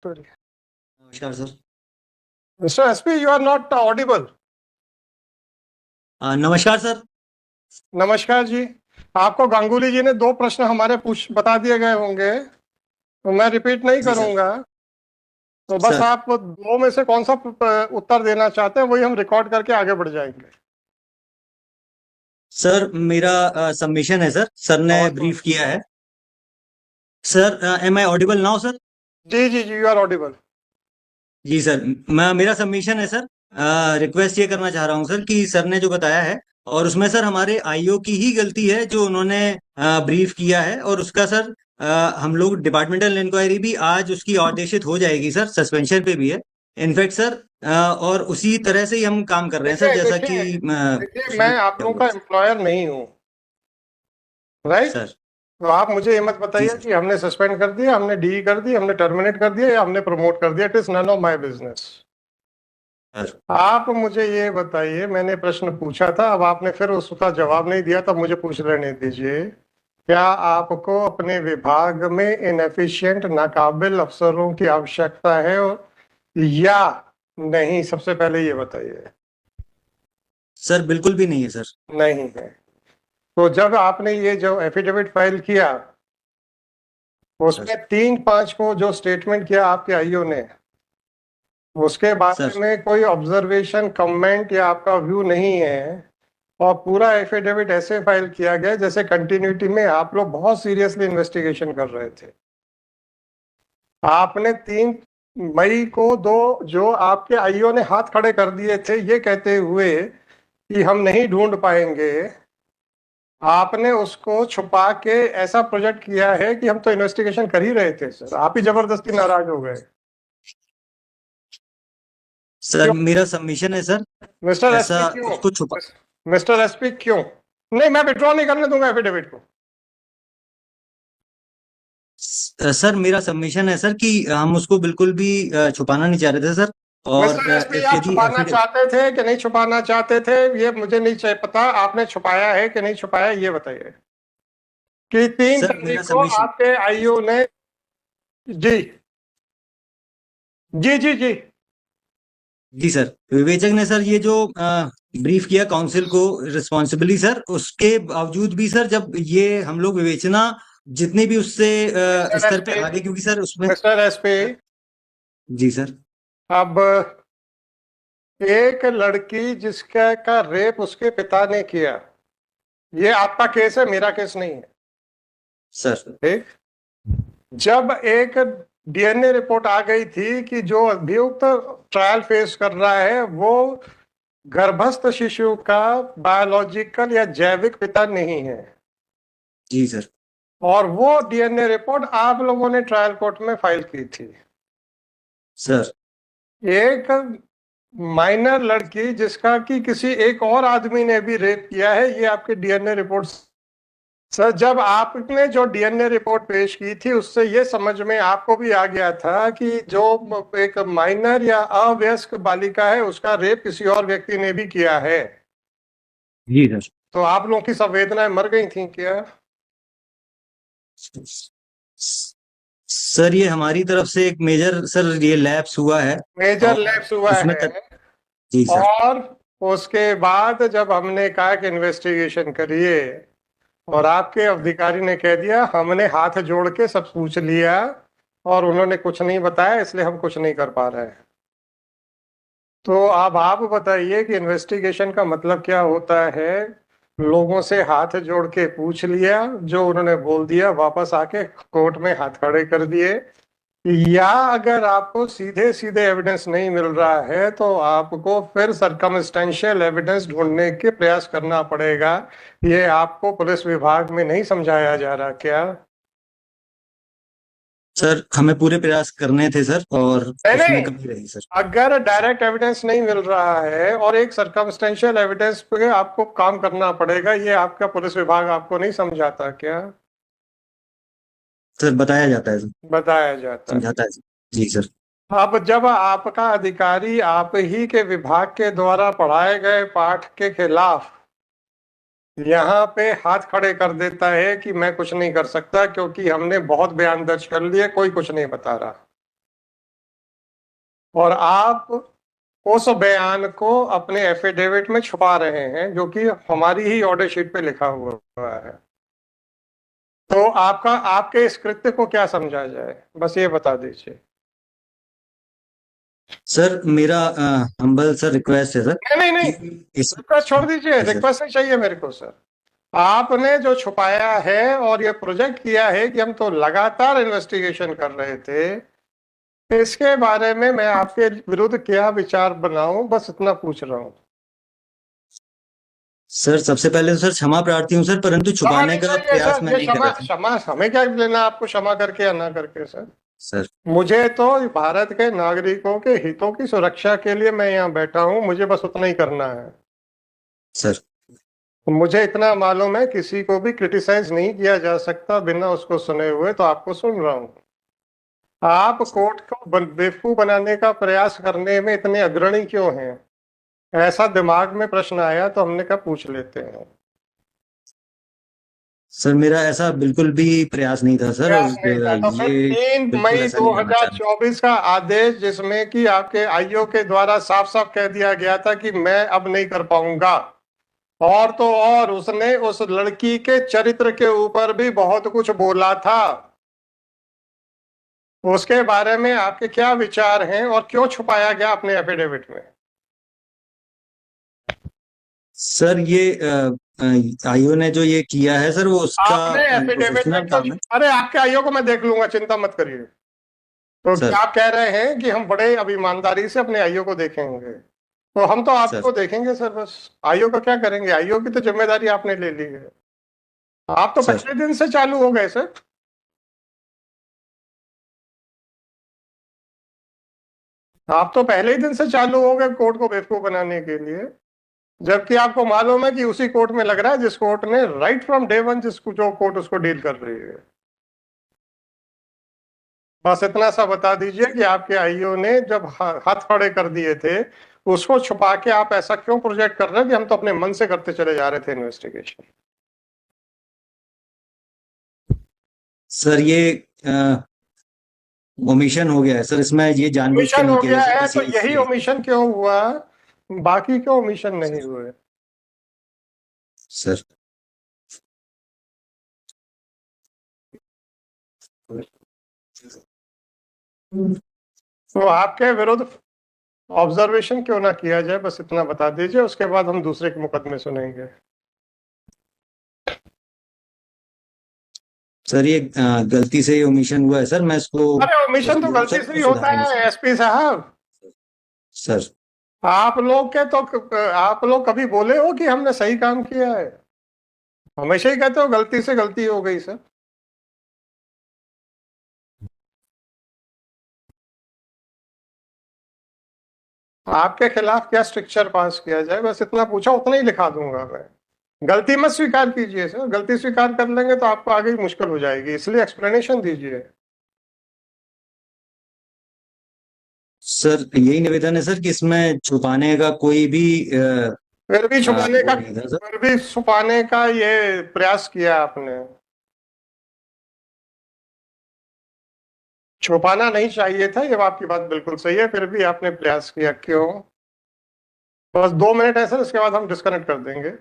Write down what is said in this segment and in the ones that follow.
Sorry. नमस्कार sir. Mr. SP, you are not audible. नमस्कार sir. नमस्कार जी। आपको गांगुली जी ने दो प्रश्न हमारे पूछ बता दिए गए होंगे, तो मैं रिपीट नहीं जी सर। करूंगा। तो बस सर आप दो में से कौन सा उत्तर देना चाहते हैं वही हम रिकॉर्ड करके आगे बढ़ जाएंगे। सर मेरा सबमिशन है सर। सर ने बहुत बहुत ब्रीफ किया है। Sir am I audible now sir? जी जी जी, यू आर ऑडिबल। जी सर। मेरा सबमिशन है सर। रिक्वेस्ट ये करना चाह रहा हूँ सर कि सर ने जो बताया है और उसमें सर हमारे आईओ की ही गलती है जो उन्होंने ब्रीफ किया है, और उसका सर हम लोग डिपार्टमेंटल इंक्वायरी भी आज उसकी आदेशित हो जाएगी सर, सस्पेंशन पे भी है इनफैक्ट सर। और उसी तरह से ही हम काम कर रहे हैं सर, देखिए जैसा देखिए कि देखिए, पिछले मैं आप क्या लोगों हुआ का सर। एम्प्लॉयर नहीं हूँ, राइट। सर। तो आप मुझे ये मत जी बताइए सर। कि हमने सस्पेंड कर दिया, हमने डी कर दी, हमने टर्मिनेट कर दिया या हमने प्रमोट कर दिया। It is none of my business. Sir. आप मुझे ये बताइए, मैंने प्रश्न पूछा था, अब आपने फिर उसका जवाब नहीं दिया, तब मुझे पूछ लेने दीजिए। क्या आपको अपने विभाग में इनएफिशिएंट नाकाबिल अफसरों की आवश्यकता है या नहीं? सबसे पहले ये बताइए। सर बिल्कुल भी नहीं है सर। नहीं है। तो जब आपने ये जो एफिडेविट फाइल किया, सर। उसमें 3/5 को जो स्टेटमेंट किया आपके आईओ ने, उसके बारे सर। में कोई ऑब्जर्वेशन, कमेंट या आपका व्यू नहीं है, और पूरा एफिडेविट ऐसे फाइल किया गया जैसे कंटिन्यूटी में आप लोग बहुत सीरियसली इन्वेस्टिगेशन कर रहे थे। आपने 3 मई को दो जो आपके आईओ ने हाथ खड़े कर दिए थे ये कहते हुए कि हम नहीं ढूंढ पाएंगे, आपने उसको छुपा के ऐसा प्रोजेक्ट किया है कि हम तो इन्वेस्टिगेशन कर ही रहे थे सर, आप ही जबरदस्ती नाराज हो गए। सर क्यों मेरा सबमिशन है सर। मिस्टर ऐसा एसपी, क्यों? उसको छुपा। मिस्टर एसपी, क्यों? नहीं, मैं विड्रॉ नहीं करने दूंगा एफिडेविट को। सर मेरा सबमिशन है सर कि हम उसको बिल्कुल भी छुपाना नहीं चाह रहे थे सर। और मिस्टर एसपी, आप यदि छुपाना एफिडेविट। चाहते थे कि नहीं छुपाना चाहते थे, ये मुझे नहीं चाहिए पता। आपने छुपाया है कि नहीं छुपाया ये बताइए। कि तीन सर तारीख मेरा को सबमिशन। आपके आईओ ने, जी जी जी जी, जी सर, विवेचक ने सर ये जो ब्रीफ किया काउंसिल को रिस्पॉन्सिबली सर, उसके बावजूद भी सर जब ये हम लोग विवेचना जितने भी उससे मिस्टर स्तर पे एसपी, आगे, क्योंकि सर उसमें। मिस्टर एसपी, जी सर। अब एक लड़की जिसका का रेप उसके पिता ने किया, ये आपका केस है, मेरा केस नहीं है। सर। ठीक। जब एक डीएनए रिपोर्ट आ गई थी कि जो अभियुक्त ट्रायल फेस कर रहा है वो गर्भस्थ शिशु का बायोलॉजिकल या जैविक पिता नहीं है, जी सर। और वो डीएनए रिपोर्ट आप लोगों ने ट्रायल कोर्ट में फाइल की थी। सर। एक माइनर लड़की जिसका कि किसी एक और आदमी ने भी रेप किया है, ये आपके डीएनए रिपोर्ट। सर, जब आपने जो डीएनए रिपोर्ट पेश की थी उससे ये समझ में आपको भी आ गया था कि जो एक माइनर या अवयस्क बालिका है उसका रेप किसी और व्यक्ति ने भी किया है। जी सर। तो आप लोगों की संवेदनाएं मर गई थी क्या? सर ये हमारी तरफ से एक मेजर सर ये लैप्स हुआ है। मेजर और लैप्स हुआ उसमें है। जी सर। और उसके बाद जब हमने कहा कि इन्वेस्टिगेशन करिए, और आपके अधिकारी ने कह दिया हमने हाथ जोड़ के सब पूछ लिया और उन्होंने कुछ नहीं बताया, इसलिए हम कुछ नहीं कर पा रहे हैं। तो अब आप बताइए कि इन्वेस्टिगेशन का मतलब क्या होता है? लोगों से हाथ जोड़ के पूछ लिया, जो उन्होंने बोल दिया वापस आके कोर्ट में हाथ खड़े कर दिए, या अगर आपको सीधे सीधे एविडेंस नहीं मिल रहा है तो आपको फिर सरकमस्टेंशियल एविडेंस ढूंढने के प्रयास करना पड़ेगा। ये आपको पुलिस विभाग में नहीं समझाया जा रहा क्या? सर हमें पूरे प्रयास करने थे सर, और नहीं उसमें नहीं, कमी रही सर। अगर डायरेक्ट एविडेंस नहीं मिल रहा है और एक सरकमस्टेंशियल एविडेंस पे आपको काम करना पड़ेगा, ये आपका पुलिस विभाग आपको नहीं समझाता क्या? सर बताया जाता है सर। बताया जाता है। समझाता है सर। जी सर। अब जब आपका अधिकारी आप ही के विभाग के द्वारा पढ़ाए गए पाठ के खिलाफ यहाँ पे हाथ खड़े कर देता है कि मैं कुछ नहीं कर सकता क्योंकि हमने बहुत बयान दर्ज कर लिए, कोई कुछ नहीं बता रहा, और आप उस बयान को अपने एफिडेविट में छुपा रहे हैं, जो कि हमारी ही ऑर्डर शीट पे लिखा हुआ है। तो आपका आपके इस कृत्य को क्या समझा जाए, बस ये बता दीजिए। सर मेरा हम्बल सर रिक्वेस्ट है सर नहीं नहीं कि नहीं, इस रिक्वेस्ट छोड़ दीजिए, जी सर। रिक्वेस्ट नहीं चाहिए मेरे को सर। आपने जो छुपाया है और ये प्रोजेक्ट किया है कि हम तो लगातार इन्वेस्टिगेशन कर रहे थे, इसके बारे में मैं आपके विरुद्ध क्या विचार बनाऊं, बस इतना पूछ रहा हूं। सर सबसे पहले तो सर क्षमा प्रार्थी हूँ सर, परंतु क्षमा छुपाने नहीं का चाहिए प्रयास सर, मैं ये नहीं कर क्षमा रहा था क्षमा हमें क्या लेना आपको क्षमा करके या ना करके सर। सर। मुझे तो भारत के नागरिकों के हितों की सुरक्षा के लिए मैं यहाँ बैठा हूँ, मुझे बस उतना ही करना है। सर मुझे इतना मालूम है किसी को भी क्रिटिसाइज नहीं किया जा सकता बिना उसको सुने हुए, तो आपको सुन रहा हूँ। आप कोर्ट को बेवकूफ बनाने का प्रयास करने में इतने अग्रणी क्यों हैं? ऐसा दिमाग में प्रश्न आया तो हमने कहा पूछ लेते हैं। सर मेरा ऐसा बिल्कुल भी प्रयास नहीं था सर, और प्रयास नहीं था तो फिर ये 3 बिल्कुल मई ऐसा नहीं करना चाह रहा। 2024 का आदेश, जिसमें कि आपके आईओ के द्वारा साफ साफ कह दिया गया था कि मैं अब नहीं कर पाऊंगा, और तो और उसने उस लड़की के चरित्र के ऊपर भी बहुत कुछ बोला था। उसके बारे में आपके क्या विचार हैं और क्यों छुपाया गया अपने एफिडेविट में? सर ये आईओ ने जो ये किया है सर, वो उसका आपने एफिडेविट में प्रोफेशनल क्यों काम है। अरे आपके आईओ को मैं देख लूंगा, चिंता मत करिए। तो क्या सर आप कह रहे हैं कि हम बड़े अब ईमानदारी से अपने आईओ को देखेंगे? तो हम तो सर आपको देखेंगे सर, बस आईओ का क्या करेंगे? आईओ की तो जिम्मेदारी आपने ले ली है। आप तो सर पहले दिन से चालू हो गए सर। आप तो पहले ही दिन से चालू हो गए कोर्ट को बेवकूफ बनाने के लिए, जबकि आपको मालूम है कि उसी कोर्ट में लग रहा है जिस कोर्ट ने राइट फ्रॉम डे वन जिसको जो कोर्ट उसको डील कर रही है। बस इतना सा बता दीजिए कि आपके आईओ ने जब हाथ खड़े कर दिए थे, उसको छुपा के आप ऐसा क्यों प्रोजेक्ट कर रहे हैं कि हम तो अपने मन से करते चले जा रहे थे इन्वेस्टिगेशन? सर ये ओमिशन हो गया है सर, इसमें ये जानबूझ के ओमिशन नहीं हो किया गया गया सर, है बस तो ये यही इसलिए। ओमिशन क्यों हुआ, बाकी क्यों ओमिशन नहीं हुए? सर तो आपके विरुद्ध ऑब्जर्वेशन क्यों ना किया जाए, बस इतना बता दीजिए, उसके बाद हम दूसरे के मुकदमे सुनेंगे। सर ये गलती से ये ओमिशन हुआ है सर, मैं इसको अरे ओमिशन तो मजबूर हूँ गलती सर, से इसको ही होता सुधारेंगे है सर। एसपी साहब। सर आप लोग के तो आप लोग कभी बोले हो कि हमने सही काम किया है? हमेशा ही कहते हो गलती से गलती हो गई सर। आपके खिलाफ क्या स्ट्रिक्चर पास किया जाए, बस इतना पूछा, उतना ही लिखा दूंगा मैं। गलती मत स्वीकार कीजिए सर, गलती स्वीकार कर लेंगे तो आपको आगे मुश्किल हो जाएगी, इसलिए एक्सप्लेनेशन दीजिए। सर यही निवेदन है सर कि इसमें छुपाने का कोई भी फिर भी छुपाने वो का नहीं था सर। फिर भी छुपाने का ये प्रयास किया आपने। छुपाना नहीं चाहिए था, ये आपकी बात बिल्कुल सही है, फिर भी आपने प्रयास किया, क्यों? बस 2 मिनट है सर, इसके बाद हम डिस्कनेक्ट कर देंगे।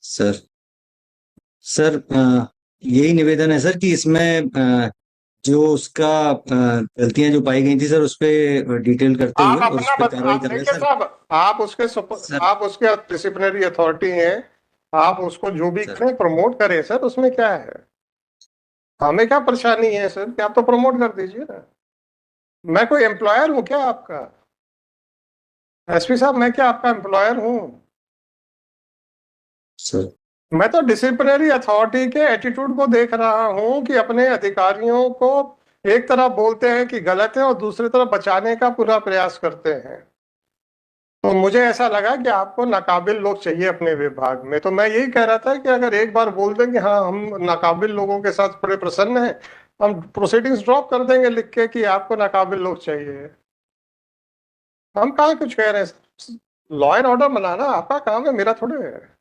सर सर यही निवेदन है सर कि इसमें जो उसका गलतियां जो पाई गई थी सर, उस पे डिटेल करते आप हुए और उस अपना पे कार्रवाई आप कर रहे हैं देखिए सर। साहब, सर आप उसके डिसिप्लिनरी अथॉरिटी हैं, आप उसको जो भी सर करें प्रमोट करें सर, उसमें क्या है? हमें क्या परेशानी है सर कि आप तो प्रमोट कर दीजिए ना। मैं कोई एम्प्लॉयर हूँ क्या आपका? एसपी साहब, मैं क्या आपका एम्प्लॉयर हूँ? सर मैं तो डिसिप्लिनरी अथॉरिटी के एटीट्यूड को देख रहा हूँ कि अपने अधिकारियों को एक तरफ बोलते हैं कि गलत है और दूसरी तरफ बचाने का पूरा प्रयास करते हैं। तो मुझे ऐसा लगा कि आपको नाकाबिल लोग चाहिए अपने विभाग में, तो मैं यही कह रहा था कि अगर एक बार बोल दें कि हाँ हम नाकाबिल लोगों के साथ बड़े प्रसन्न हैं, हम प्रोसीडिंग्स ड्रॉप कर देंगे लिख के कि आपको नाकाबिल लोग चाहिए। हम कहाँ कुछ कह रहे हैं, लॉ एंड ऑर्डर बनाना आपका काम है, मेरा थोड़े है।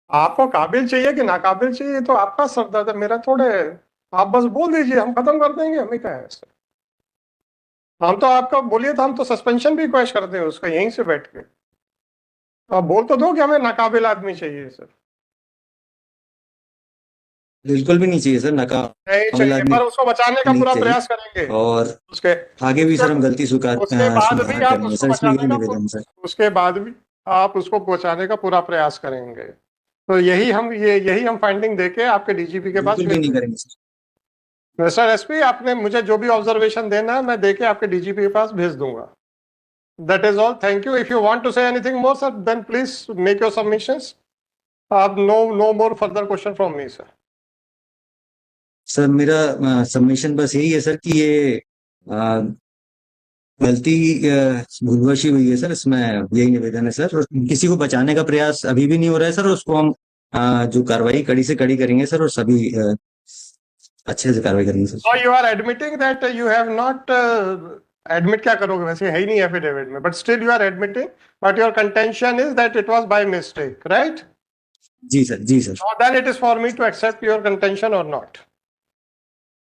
आपको काबिल चाहिए कि नाकाबिल चाहिए तो आपका सरदर्द है, मेरा थोड़े है। आप बस बोल दीजिए, हम खत्म कर देंगे, हमें क्या है सर। हम तो आपका बोलिए तो हम तो सस्पेंशन भी रिक्वेस्ट करते हैं उसका यहीं से बैठ के। आप बोल तो दो कि हमें नाकाबिल आदमी चाहिए सर। बिल्कुल भी नहीं चाहिए सर, नहीं नाकाबिल चाहिए, आदमी पर उसको बचाने का नहीं पूरा चाहिए। प्रयास करेंगे। और उसके आगे भी उसके सर हम गलती उसके बाद भी सुधार आप करेंगे उसको सर, इसमें बचाने यही का निवेदन है सर। उसके बाद भी आप उसको बचाने का पूरा प्रयास करेंगे। तो यही हम फाइंडिंग देके आपके डीजीपी के पास बिल्कुल भी भेज नहीं देंगे। करेंगे सर। मिस्टर एसपी, आपने मुझे जो भी ऑब्जर्वेशन देना है मैं देके आपके डीजीपी के पास भेज दूंगा। That is all, thank you. If you want to say anything more sir, then please make your submissions. No more further question from me sir. Sir मेरा सबमिशन बस यही है सर कि ये अ, गलती भूलवश ही हुई है सर, इसमें यही निवेदन है सर। और किसी को बचाने का प्रयास अभी भी नहीं हो रहा है सर, और उसको हम जो कार्रवाई कड़ी से कड़ी करेंगे सर, और सभी अच्छे से कार्रवाई करेंगे सर। और you are admitting that you have not admit क्या करोगे, वैसे है ही नहीं एफिडेविट में, but still you are admitting, but your contention is that it was by mistake, right? जी सर, जी sir. Then it is for me to accept your contention or not.